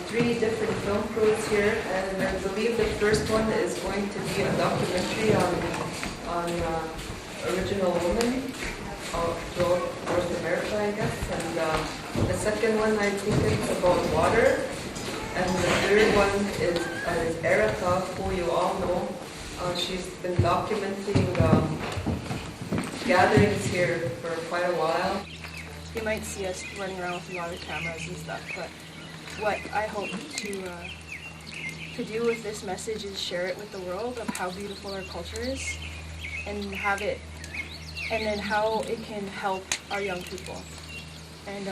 three different film crews here, and I believe the first one is going to be a documentary on Aboriginal women throughout North America, I guess. And the second one, I think it's about water. And the third one is Erica, who you all know. She's been documenting gatherings here for quite a while. You might see us running around with a lot of cameras and stuff, but what I hope to do with this message is share it with the world of how beautiful our culture is, and then how it can help our young people. And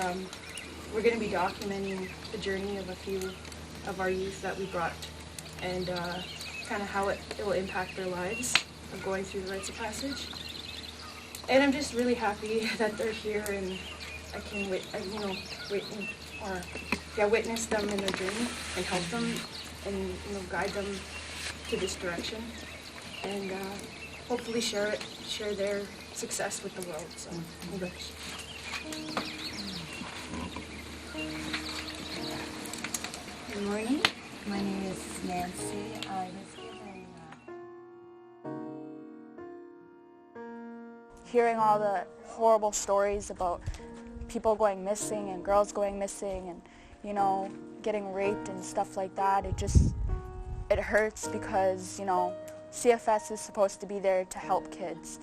we're going to be documenting the journey of a few of our youth that we brought, and kind of how it will impact their lives of going through the rites of passage. And I'm just really happy that they're here, and I can witness them in their journey and help them and guide them to this direction, and hopefully share their success with the world. So, congrats. Good morning. My name is Nancy. I was given hearing all the horrible stories about people going missing and girls going missing and, getting raped and stuff like that. It hurts because, CFS is supposed to be there to help kids.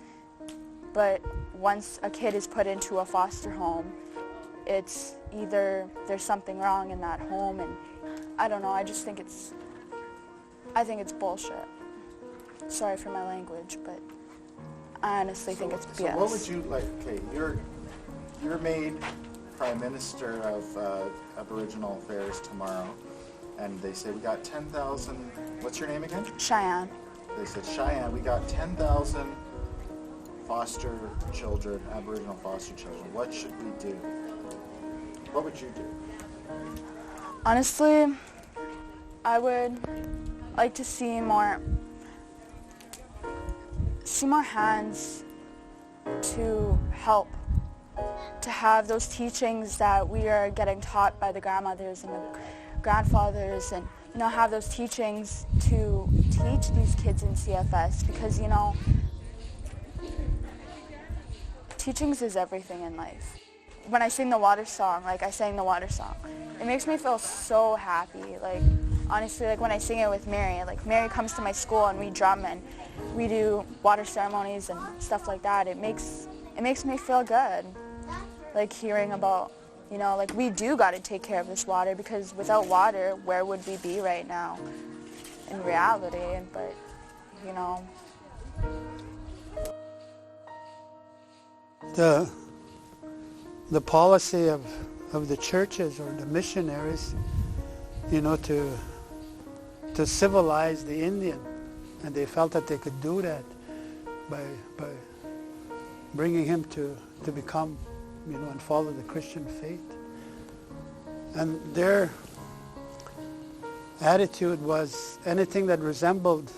But once a kid is put into a foster home, it's either there's something wrong in that home, and I don't know, I think it's bullshit. Sorry for my language, but I honestly think it's BS. So what would you like, okay, you're made Prime Minister of Aboriginal Affairs tomorrow, and they say we got 10,000, what's your name again? Cheyenne. They said, Cheyenne, we got 10,000 foster children, Aboriginal foster children. What should we do? What would you do? Honestly, I would like to see more hands to help, to have those teachings that we are getting taught by the grandmothers and the grandfathers, and have those teachings to teach these kids in CFS, because teachings is everything in life. When I sing the water song, I sang the water song, it makes me feel so happy. Honestly, when I sing it with Mary, Mary comes to my school and we drum and we do water ceremonies and stuff like that. It makes me feel good. Hearing about, we do got to take care of this water, because without water, where would we be right now in reality? But, The policy of the churches or the missionaries, to civilize the Indian, and they felt that they could do that by bringing him to become, and follow the Christian faith. And their attitude was anything that resembled,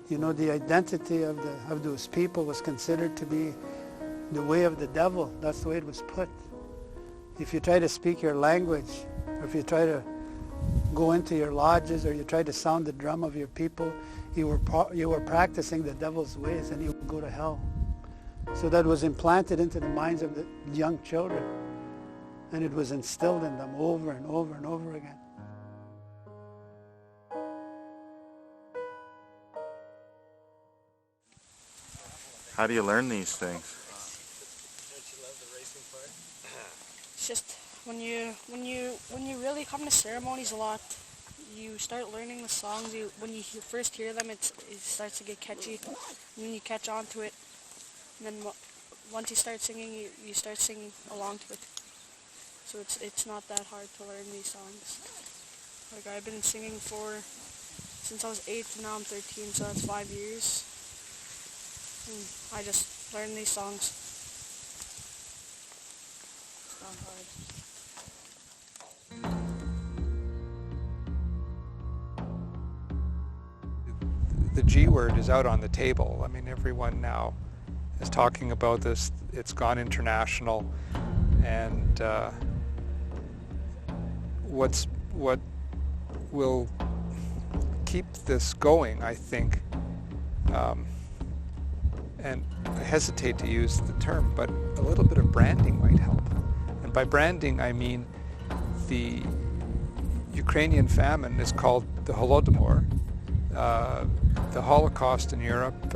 the identity of those people was considered to be the way of the devil. That's the way it was put. If you try to speak your language, or if you try to go into your lodges, or you try to sound the drum of your people, you were practicing the devil's ways, and you would go to hell. So that was implanted into the minds of the young children, and it was instilled in them over and over and over again. How do you learn these things? It's just when you really come to ceremonies a lot, you start learning the songs. When you first hear them, it starts to get catchy, and then you catch on to it. And then once you start singing, you start singing along to it. So it's not that hard to learn these songs. I've been singing since I was 8, and now I'm 13, so that's 5 years. And I just learned these songs. It's not hard. The G word is out on the table. I mean, everyone now is talking about this. It's gone international, and what's what will keep this going, I think, and I hesitate to use the term, but a little bit of branding might help. And by branding, I mean the Ukrainian famine is called the Holodomor. The Holocaust in Europe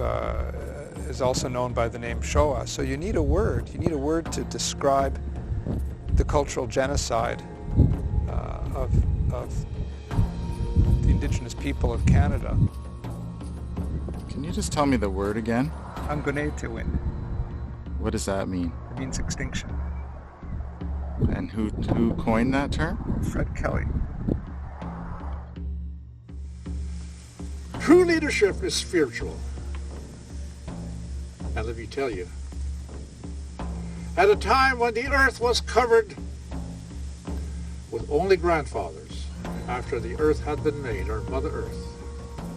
is also known by the name Shoah. So you need a word. You need a word to describe the cultural genocide of the Indigenous people of Canada. Can you just tell me the word again? Angonetuin. What does that mean? It means extinction. And who coined that term? Fred Kelly. True leadership is spiritual. And let me tell you, at a time when the earth was covered with only grandfathers, after the earth had been made, our Mother Earth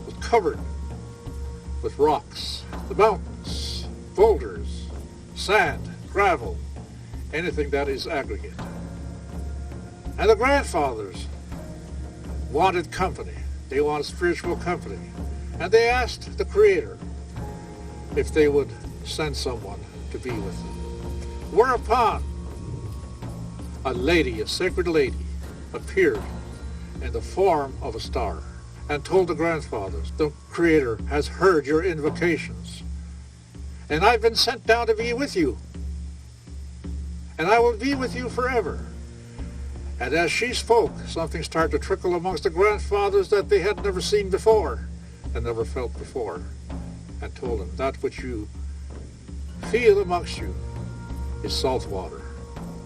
was covered with rocks, the mountains, boulders, sand, gravel, anything that is aggregate. And the grandfathers wanted company. They wanted spiritual company. And they asked the Creator if they would send someone to be with them. Whereupon a lady, a sacred lady, appeared in the form of a star and told the grandfathers, the Creator has heard your invocations, and I've been sent down to be with you, and I will be with you forever. And as she spoke, something started to trickle amongst the grandfathers that they had never seen before and never felt before, and told them, that which you feel amongst you is salt water.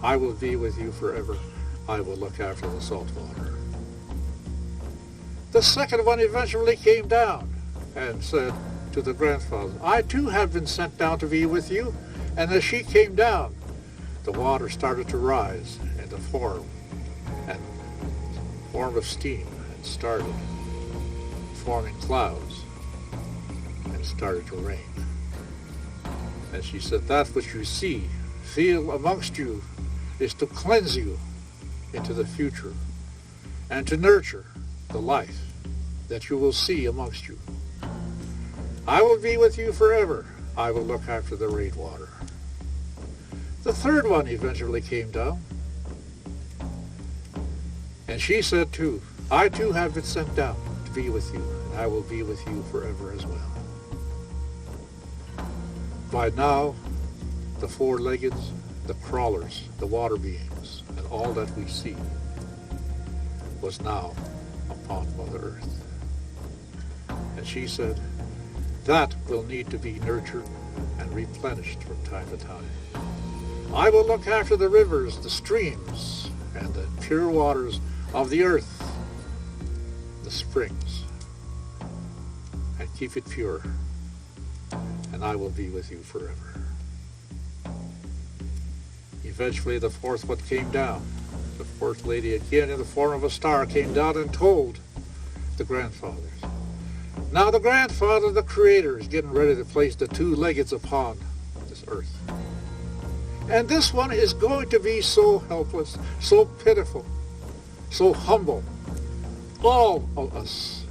I will be with you forever. I will look after the salt water. The second one eventually came down and said to the grandfather, I too have been sent down to be with you. And as she came down, the water started to rise in the form of steam, and started forming clouds and started to rain. And she said, that which you see, feel amongst you is to cleanse you into the future and to nurture the life that you will see amongst you. I will be with you forever. I will look after the rainwater. The third one eventually came down, and she said too, I too have been sent down to be with you, and I will be with you forever as well. By now, the four-leggeds, the crawlers, the water beings, and all that we see was now upon Mother Earth. And she said, that will need to be nurtured and replenished from time to time. I will look after the rivers, the streams, and the pure waters of the earth, the springs, and keep it pure, and I will be with you forever. Eventually the fourth one came down. The fourth lady, again in the form of a star, came down and told the grandfathers. Now the grandfather, the Creator, is getting ready to place the two-leggeds upon this earth. And this one is going to be so helpless, so pitiful, so humble. All of us,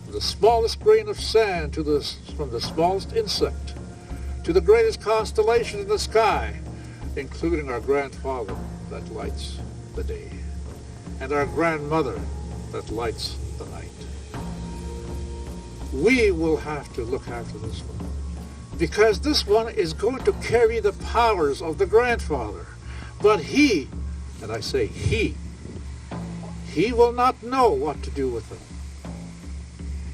the smallest grain of sand from the smallest insect to the greatest constellation in the sky, including our grandfather that lights the day, and our grandmother that lights the night. We will have to look after this one, because this one is going to carry the powers of the grandfather. But he, and I say he will not know what to do with them.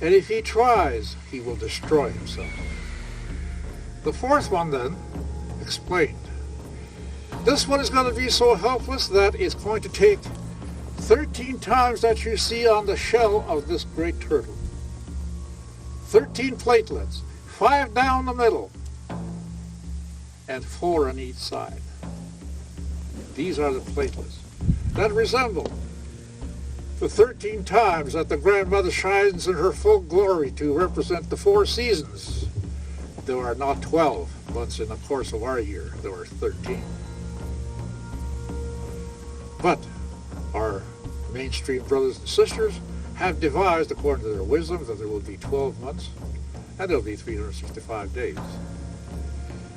And if he tries, he will destroy himself. The fourth one then explained, this one is going to be so helpless that it's going to take 13 times that you see on the shell of this great turtle. 13 platelets, 5 down the middle, and 4 on each side. These are the platelets that resemble the 13 times that the grandmother shines in her full glory to represent the 4 seasons. There are not 12 months in the course of our year, there are 13. But our main mainstream brothers and sisters have devised, according to their wisdom, that there will be 12 months and there'll be 365 days.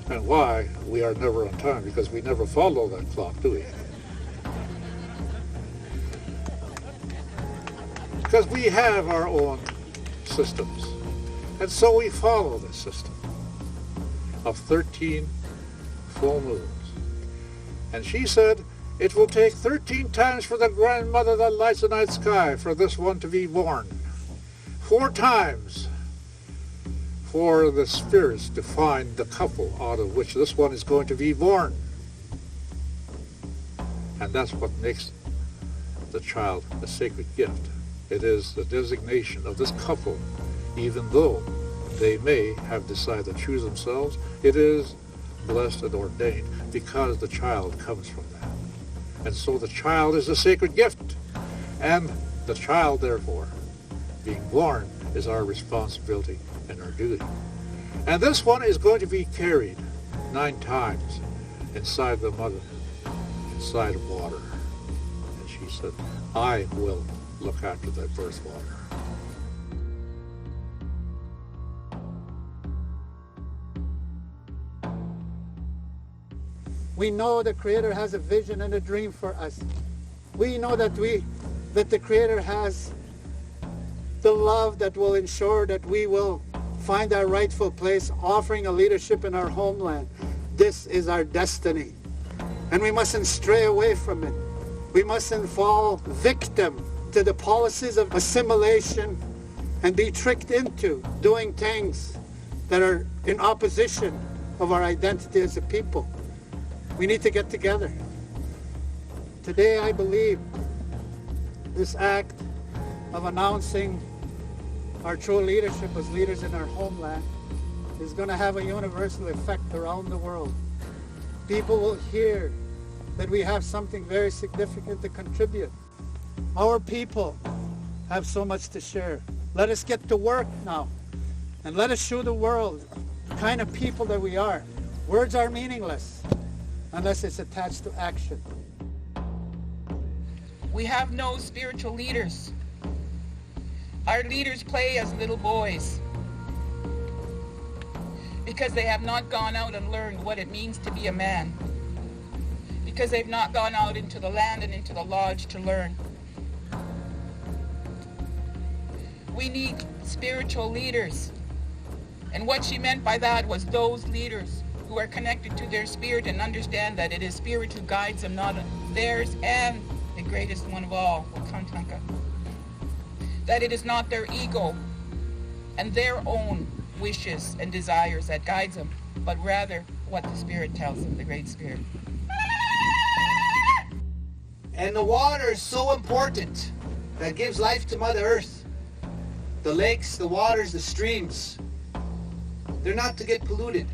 And why we are never on time, because we never follow that clock, do we? Because we have our own systems. And so we follow this system of 13 full moons. And she said, it will take 13 times for the grandmother that lights the night sky for this one to be born. 4 times for the spirits to find the couple out of which this one is going to be born. And that's what makes the child a sacred gift. It is the designation of this couple, even though they may have decided to choose themselves. It is blessed and ordained because the child comes from that. And so the child is a sacred gift. And the child, therefore, being born, is our responsibility and our duty. And this one is going to be carried 9 times inside the mother, inside of water. And she said, I will look after that birth water. We know the Creator has a vision and a dream for us. We know that the Creator has the love that will ensure that we will find our rightful place, offering a leadership in our homeland. This is our destiny. And we mustn't stray away from it. We mustn't fall victim to the policies of assimilation and be tricked into doing things that are in opposition of our identity as a people. We need to get together. Today, I believe this act of announcing our true leadership as leaders in our homeland is going to have a universal effect around the world. People will hear that we have something very significant to contribute. Our people have so much to share. Let us get to work now, and let us show the world the kind of people that we are. Words are meaningless unless it's attached to action. We have no spiritual leaders. Our leaders play as little boys because they have not gone out and learned what it means to be a man, because they've not gone out into the land and into the lodge to learn. We need spiritual leaders. And what she meant by that was those leaders who are connected to their spirit and understand that it is spirit who guides them, not theirs, and the greatest one of all, Wakantanka. That it is not their ego and their own wishes and desires that guides them, but rather what the Spirit tells them, the Great Spirit. And the water is so important. That gives life to Mother Earth. The lakes, the waters, the streams, they're not to get polluted,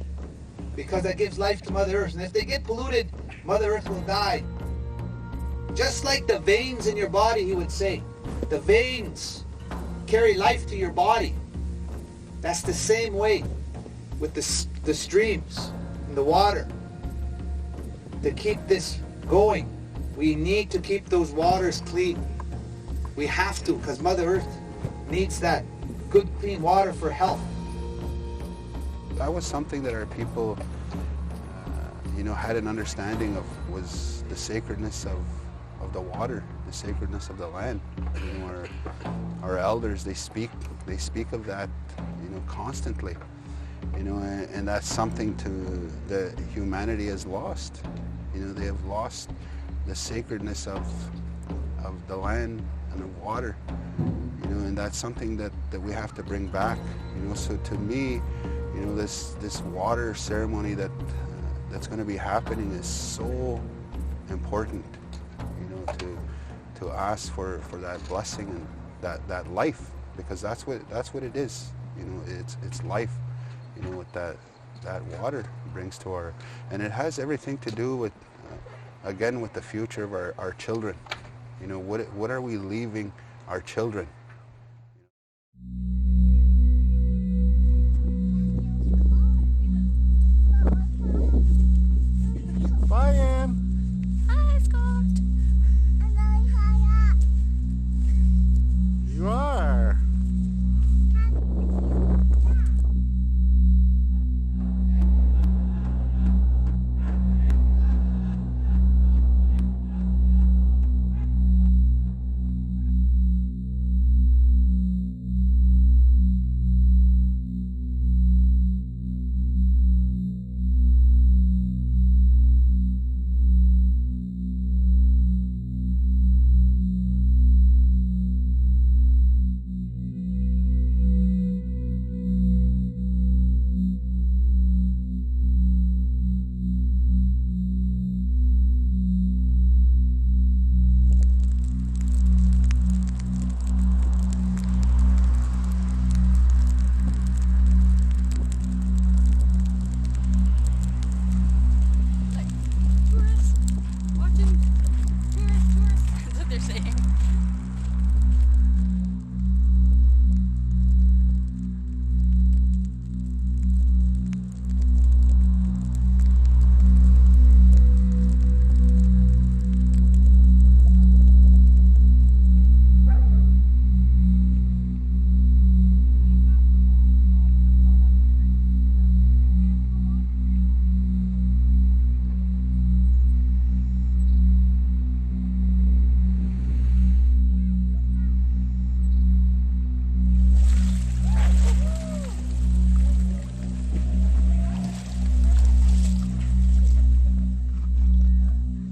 because that gives life to Mother Earth. And if they get polluted, Mother Earth will die. Just like the veins in your body, he would say. The veins carry life to your body. That's the same way with the streams and the water. To keep this going, we need to keep those waters clean. We have to, because Mother Earth needs that good, clean water for health. That was something that our people, had an understanding of, was the sacredness of the water, the sacredness of the land. Our elders, they speak of that, constantly, and that's something that humanity has lost. They have lost the sacredness of the land and the water, and that's something that we have to bring back. So to me, this water ceremony that's going to be happening is so important, to ask for that blessing and that life, because that's what it is. It's life, what that water brings to our, and it has everything to do with, again, with the future of our children. What are we leaving our children? Bye, Em. Hi, Scott.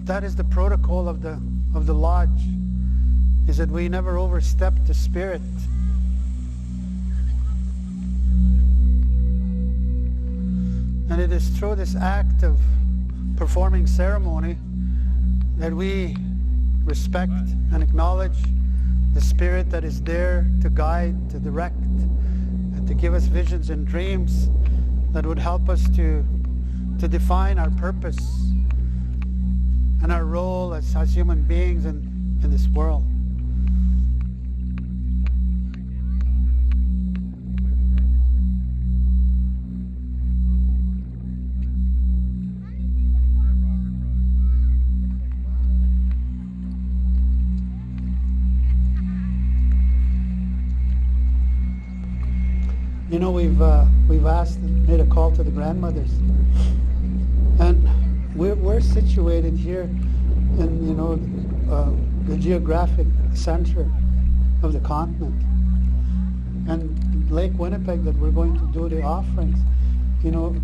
that is the protocol of the lodge, is that we never overstep the spirit. And it is through this act of performing ceremony that we respect and acknowledge the spirit that is there to guide, to direct, and to give us visions and dreams that would help us to define our purpose and our role as human beings in this world. You know, we've made a call to the grandmothers, and we're situated here in, you know, the geographic center of the continent, and Lake Winnipeg that we're going to do the offerings. You know,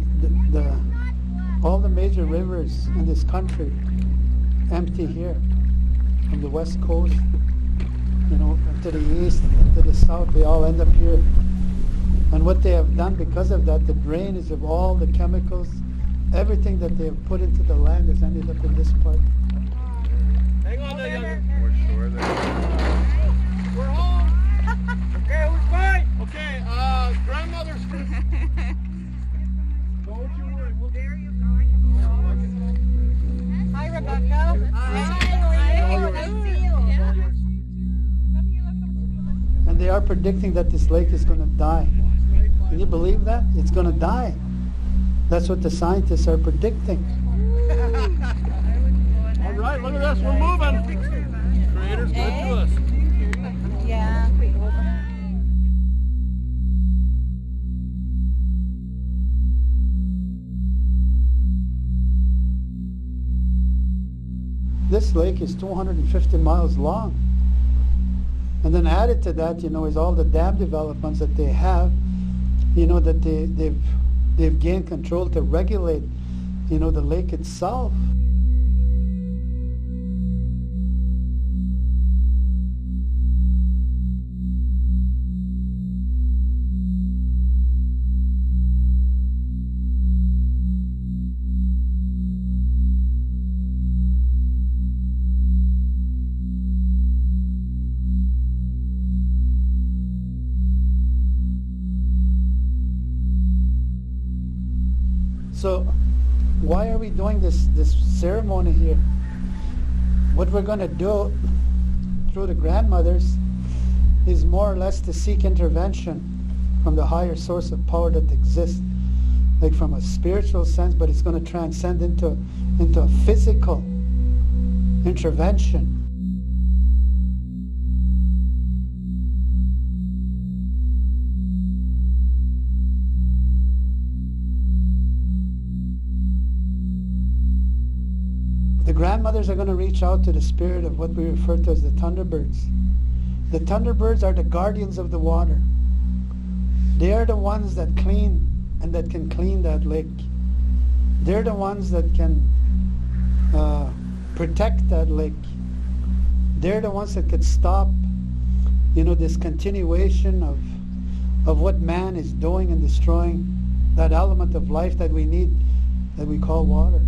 all the major rivers in this country empty here, from the west coast, you know, to the east, to the south. They all end up here. And what they have done because of that, the drainage of all the chemicals, everything that they have put into the land has ended up in this part. Hang on there, we're sure we're home. Okay, we're fine. Okay, grandmother's first. Don't you worry. There you go. Hi, Rebecca. Hi, nice to see you. And they are predicting that this lake is going to die. Can you believe that? It's going to die. That's what the scientists are predicting. All right, look at this. We're moving. Creator's good to us. Yeah. This lake is 250 miles long. And then added to that, you know, is all the dam developments that they have, you know, that they've gained control to regulate, you know, the lake itself. So why are we doing this ceremony here? What we're going to do through the grandmothers is more or less to seek intervention from the higher source of power that exists, like from a spiritual sense, but it's going to transcend into a physical intervention. The grandmothers are going to reach out to the spirit of what we refer to as the thunderbirds. The thunderbirds are the guardians of the water. They are the ones that clean and that can clean that lake. They're the ones that can protect that lake. They're the ones that could stop, you know, this continuation of what man is doing and destroying that element of life that we need, that we call water.